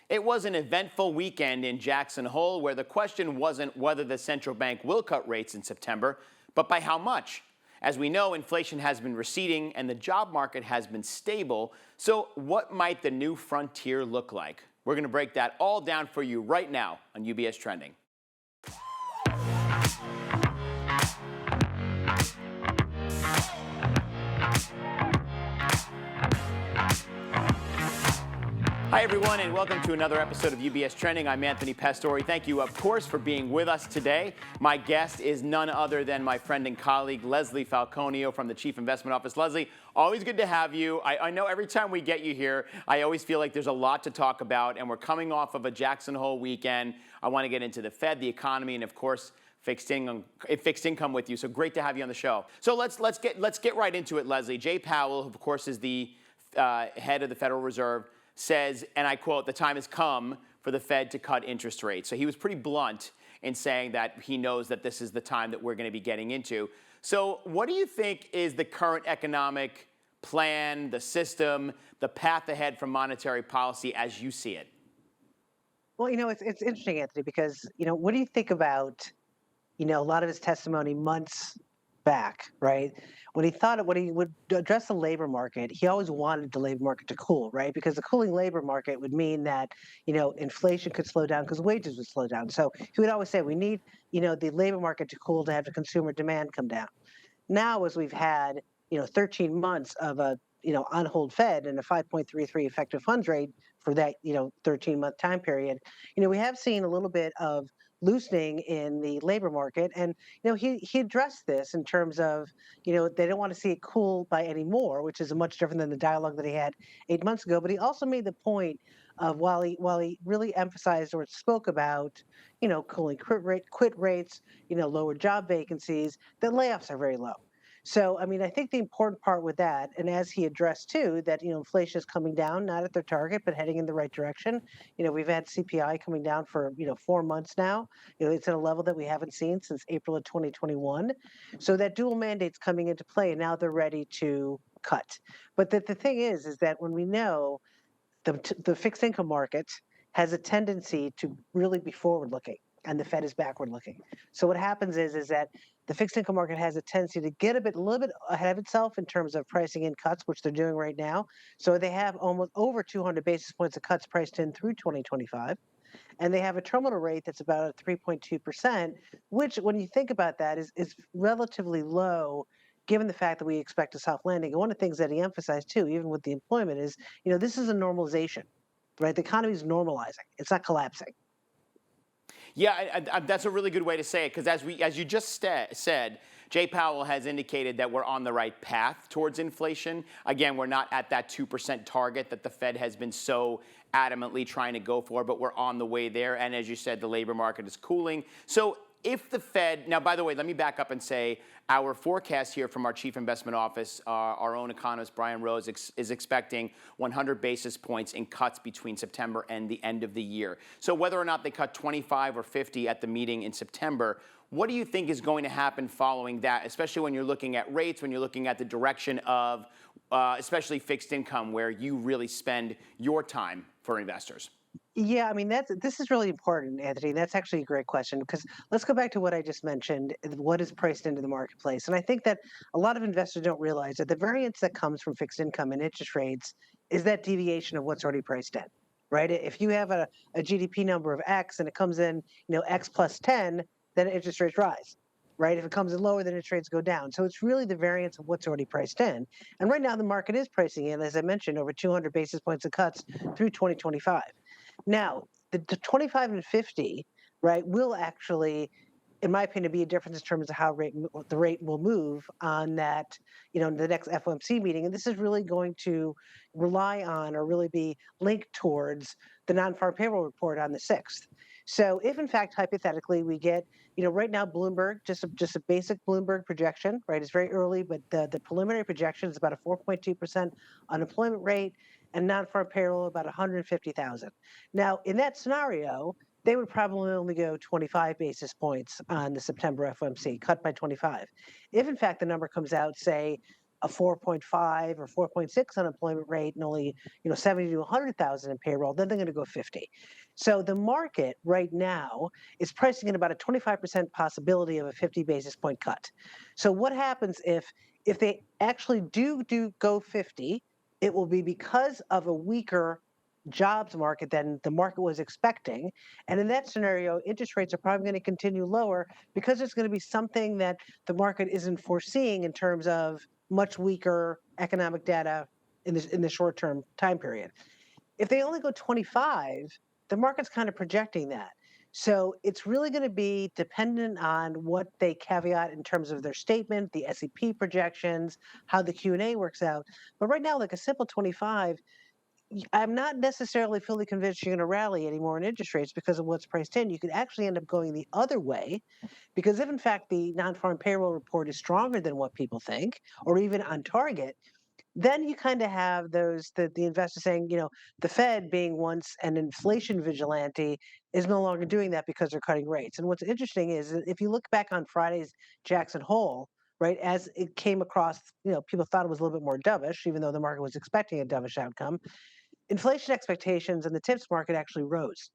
It was an eventful weekend in Jackson Hole where the question wasn't whether the central bank will cut rates in September, but by how much. As we know, inflation has been receding and the job market has been stable. So, what might the new frontier look like? We're going to break that all down for you right now on UBS Trending. Hi, everyone, and welcome to another episode of UBS Trending. I'm Anthony Pastore. Thank you, of course, for being with us today. My guest is none other than my friend and colleague, Leslie Falconio from the Chief Investment Office. Leslie, always good to have you. I know every time we get you here, I always feel like there's a lot to talk about, and we're coming off of a Jackson Hole weekend. I want to get into the Fed, the economy, and, of course, fixed income with you. So great to have you on the show. So let's get right into it, Leslie. Jay Powell, who, of course, is the head of the Federal Reserve, says, and I quote, "The time has come for the Fed to cut interest rates." So he was pretty blunt in saying that he knows that this is the time that we're going to be getting into. So what do you think is the current economic plan, the system, the path ahead for monetary policy as you see it? Well, it's interesting, Anthony, because, what do you think about, a lot of his testimony months back, right? When he would address the labor market, he always wanted the labor market to cool, right? Because the cooling labor market would mean that, inflation could slow down because wages would slow down. So he would always say, we need, the labor market to cool to have the consumer demand come down. Now, as we've had, 13 months of a, on hold Fed and a 5.33 effective funds rate for that, 13-month time period, we have seen a little bit of loosening in the labor market. And, he addressed this in terms of, they don't want to see it cool by any more, which is much different than the dialogue that he had 8 months ago. But he also made the point of while he really emphasized or spoke about, cooling quit rates, lower job vacancies, that layoffs are very low. So, I mean, I think the important part with that, and as he addressed too, that inflation is coming down, not at their target, but heading in the right direction. We've had CPI coming down for 4 months now. It's at a level that we haven't seen since April of 2021. So that dual mandate's coming into play, and now they're ready to cut. But the thing is that when we know the fixed income market has a tendency to really be forward looking and the Fed is backward looking. So what happens is that the fixed income market has a tendency to get a little bit ahead of itself in terms of pricing in cuts, which they're doing right now. So they have almost over 200 basis points of cuts priced in through 2025. And they have a terminal rate that's about 3.2%, which when you think about that is relatively low given the fact that we expect a soft landing. And one of the things that he emphasized too, even with the employment, is this is a normalization, right? The economy is normalizing; it's not collapsing. Yeah, that's a really good way to say it, because as you just said, Jay Powell has indicated that we're on the right path towards inflation. Again, we're not at that 2% target that the Fed has been so adamantly trying to go for, but we're on the way there. And as you said, the labor market is cooling. So if the Fed, now, by the way, let me back up and say our forecast here from our Chief Investment Office, our own economist, Brian Rose, is expecting 100 basis points in cuts between September and the end of the year. So whether or not they cut 25 or 50 at the meeting in September, what do you think is going to happen following that, especially when you're looking at rates, when you're looking at the direction of especially fixed income, where you really spend your time for investors? Yeah, I mean this is really important, Anthony. That's actually a great question because let's go back to what I just mentioned. What is priced into the marketplace? And I think that a lot of investors don't realize that the variance that comes from fixed income and interest rates is that deviation of what's already priced in, right? If you have a GDP number of X and it comes in, X plus 10, then interest rates rise, right? If it comes in lower, then interest rates go down. So it's really the variance of what's already priced in. And right now the market is pricing in, as I mentioned, over 200 basis points of cuts through 2025. Now, the 25 and 50, right, will actually, in my opinion, be a difference in terms of how the rate will move on that, the next FOMC meeting. And this is really going to rely on or really be linked towards the non-farm payroll report on the 6th. So if, in fact, hypothetically, we get, right now, Bloomberg, just a basic Bloomberg projection, right, it's very early, but the preliminary projection is about a 4.2% unemployment rate and non-farm payroll about 150,000. Now, in that scenario, they would probably only go 25 basis points on the September FOMC, cut by 25. If in fact the number comes out, say, a 4.5 or 4.6 unemployment rate and only 70 to 100,000 in payroll, then they're going to go 50. So the market right now is pricing in about a 25% possibility of a 50 basis point cut. So what happens if they actually do go 50? It will be because of a weaker jobs market than the market was expecting. And in that scenario, interest rates are probably going to continue lower because there's going to be something that the market isn't foreseeing in terms of much weaker economic data in the short term time period. If they only go 25, the market's kind of projecting that. So it's really going to be dependent on what they caveat in terms of their statement, the SEP projections, how the Q&A works out. But right now, like a simple 25, I'm not necessarily fully convinced you're going to rally anymore in interest rates because of what's priced in. You could actually end up going the other way because if in fact the non-farm payroll report is stronger than what people think, or even on target, then you kind of have the investors saying, the Fed being once an inflation vigilante is no longer doing that because they're cutting rates. And what's interesting is that if you look back on Friday's Jackson Hole, right, as it came across, people thought it was a little bit more dovish, even though the market was expecting a dovish outcome. Inflation expectations in the tips market actually rose.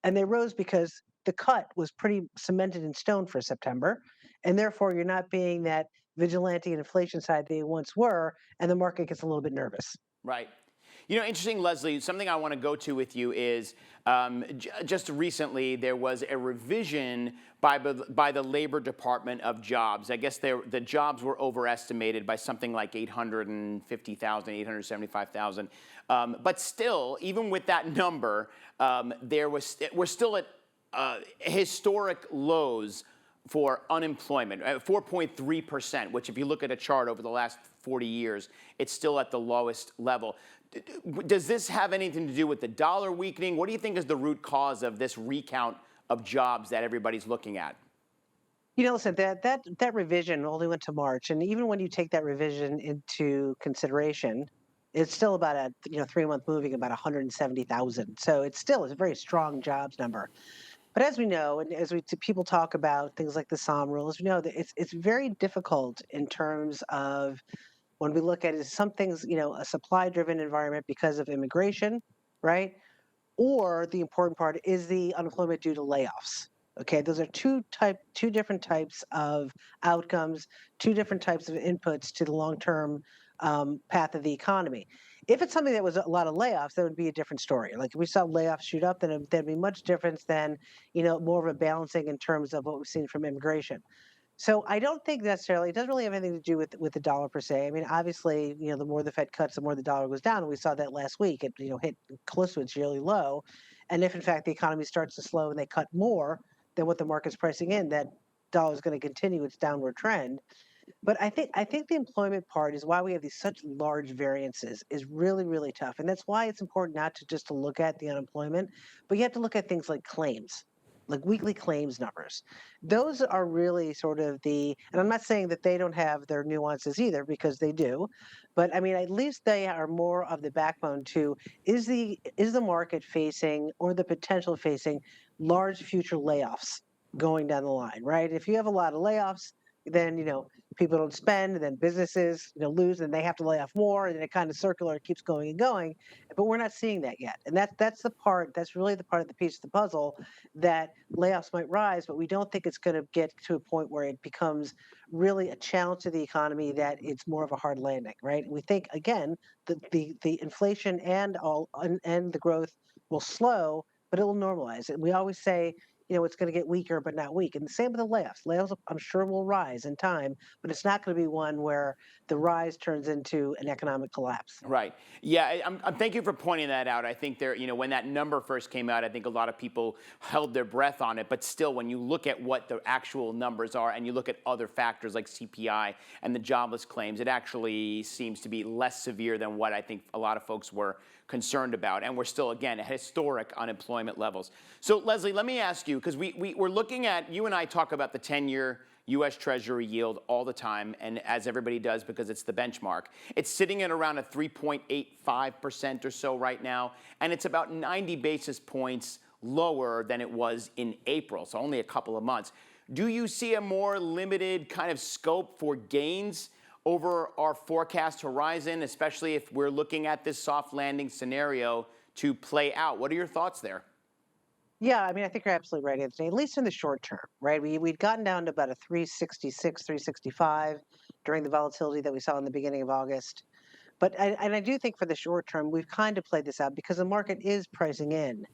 And they rose because the cut was pretty cemented in stone for September. And therefore, you're not being that vigilante and inflation side they once were, and the market gets a little bit nervous. Right. Interesting, Leslie, something I want to go to with you is just recently there was a revision by the Labor Department of jobs. I guess the jobs were overestimated by something like 850,000, 875,000. But still, even with that number, we're still at historic lows for unemployment, 4.3%, which if you look at a chart over the last 40 years, it's still at the lowest level. Does this have anything to do with the dollar weakening? What do you think is the root cause of this recount of jobs that everybody's looking at? Listen, that revision only went to March, and even when you take that revision into consideration, it's still about a 3-month moving about 170,000. So it's a very strong jobs number. But as we know, and as people talk about things like the Somme rule, as we know, that it's very difficult in terms of when we look at it, some things, a supply-driven environment because of immigration, right? Or the important part is the unemployment due to layoffs. Okay, those are two different types of outcomes, two different types of inputs to the long-term path of the economy. If it's something that was a lot of layoffs, that would be a different story. Like if we saw layoffs shoot up, then there'd be much difference than more of a balancing in terms of what we've seen from immigration. So I don't think necessarily it doesn't really have anything to do with the dollar per se. I mean, obviously, the more the Fed cuts, the more the dollar goes down, and we saw that last week. It hit close to its yearly low, and if in fact the economy starts to slow and they cut more than what the market's pricing in, that dollar is going to continue its downward trend. But I think the employment part is why we have these such large variances is really, really tough. And that's why it's important not to just to look at the unemployment, but you have to look at things like claims, like weekly claims numbers. Those are really sort of and I'm not saying that they don't have their nuances either, because they do, but I mean, at least they are more of the backbone to is the market facing or the potential facing large future layoffs going down the line, right? If you have a lot of layoffs, then people don't spend, and then businesses lose, and they have to lay off more, and then it kind of circular, it keeps going and going. But we're not seeing that yet, and that's really the part of the piece of the puzzle, that layoffs might rise, but we don't think it's going to get to a point where it becomes really a challenge to the economy, that it's more of a hard landing, right? And we think again that the inflation and the growth will slow, but it will normalize. And we always say, it's going to get weaker, but not weak. And the same with the layoffs. Layoffs, I'm sure, will rise in time, but it's not going to be one where the rise turns into an economic collapse. Right. Yeah. thank you for pointing that out. I think when that number first came out, I think a lot of people held their breath on it. But still, when you look at what the actual numbers are and you look at other factors like CPI and the jobless claims, it actually seems to be less severe than what I think a lot of folks were concerned about. And we're still, again, at historic unemployment levels. So, Leslie, let me ask you, because we're looking at, you and I talk about the 10-year U.S. Treasury yield all the time, and as everybody does because it's the benchmark. It's sitting at around a 3.85% or so right now, and it's about 90 basis points lower than it was in April, so only a couple of months. Do you see a more limited kind of scope for gains over our forecast horizon, especially if we're looking at this soft landing scenario to play out. What are your thoughts there? Yeah, I mean, I think you're absolutely right, Anthony. At least in the short term, right? We'd gotten down to about a 366, 365 during the volatility that we saw in the beginning of August. And I do think for the short term, we've kind of played this out because the market is pricing in,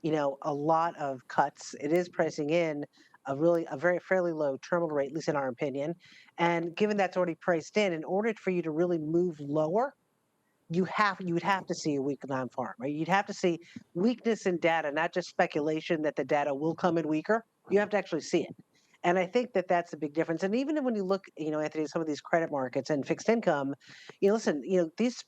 a lot of cuts. It is pricing in a very fairly low terminal rate, at least in our opinion. And given that's already priced in order for you to really move lower, you would have to see a weak non-farm, right? You'd have to see weakness in data, not just speculation that the data will come in weaker. You have to actually see it. And I think that that's a big difference. And even when you look, Anthony, at some of these credit markets and fixed income, listen, these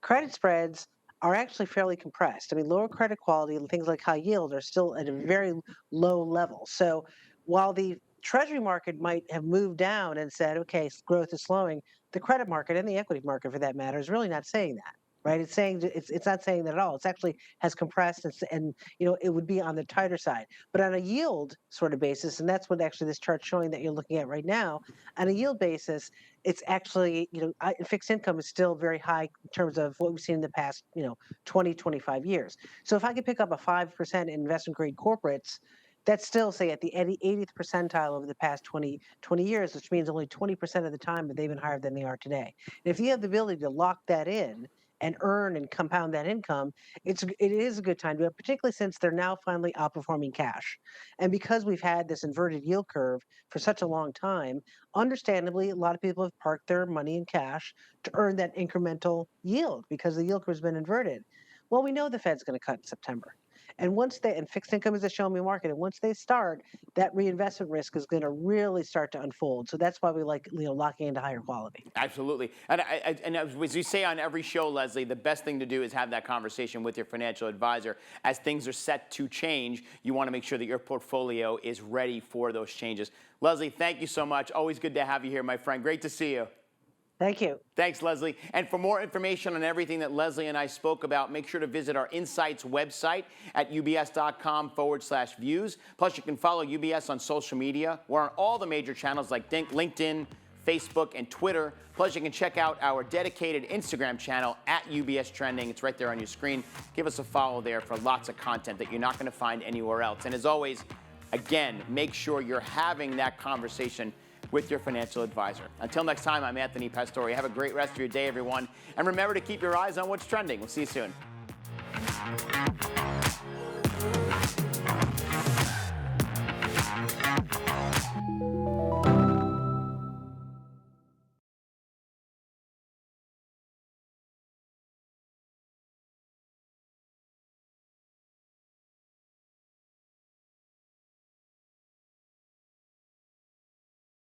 credit spreads are actually fairly compressed. I mean, lower credit quality and things like high yield are still at a very low level. So while the treasury market might have moved down and said, okay, growth is slowing, the credit market and the equity market, for that matter, is really not saying that, right? It's not saying that at all. It's actually has compressed and it would be on the tighter side. But on a yield sort of basis, and that's what actually this chart's showing that you're looking at right now, on a yield basis, it's actually fixed income is still very high in terms of what we've seen in the past 20, 25 years. So if I could pick up a 5% investment grade corporates, that's still, say, at the 80th percentile over the past 20 years, which means only 20% of the time that they've been higher than they are today. And if you have the ability to lock that in and earn and compound that income, it is a good time to do it, particularly since they're now finally outperforming cash. And because we've had this inverted yield curve for such a long time, understandably, a lot of people have parked their money in cash to earn that incremental yield because the yield curve has been inverted. Well, we know the Fed's going to cut in September. And fixed income is a show me market, and once they start, that reinvestment risk is going to really start to unfold. So that's why we like locking into higher quality. Absolutely. And as you say on every show, Leslie, the best thing to do is have that conversation with your financial advisor. As things are set to change, you want to make sure that your portfolio is ready for those changes. Leslie, thank you so much. Always good to have you here, my friend. Great to see you. Thank you. Thanks, Leslie. And for more information on everything that Leslie and I spoke about, make sure to visit our Insights website at ubs.com/views. Plus, you can follow UBS on social media. We're on all the major channels like LinkedIn, Facebook, and Twitter. Plus, you can check out our dedicated Instagram channel at UBS Trending. It's right there on your screen. Give us a follow there for lots of content that you're not going to find anywhere else. And as always, again, make sure you're having that conversation with your financial advisor. Until next time, I'm Anthony Pastore. Have a great rest of your day, everyone. And remember to keep your eyes on what's trending. We'll see you soon.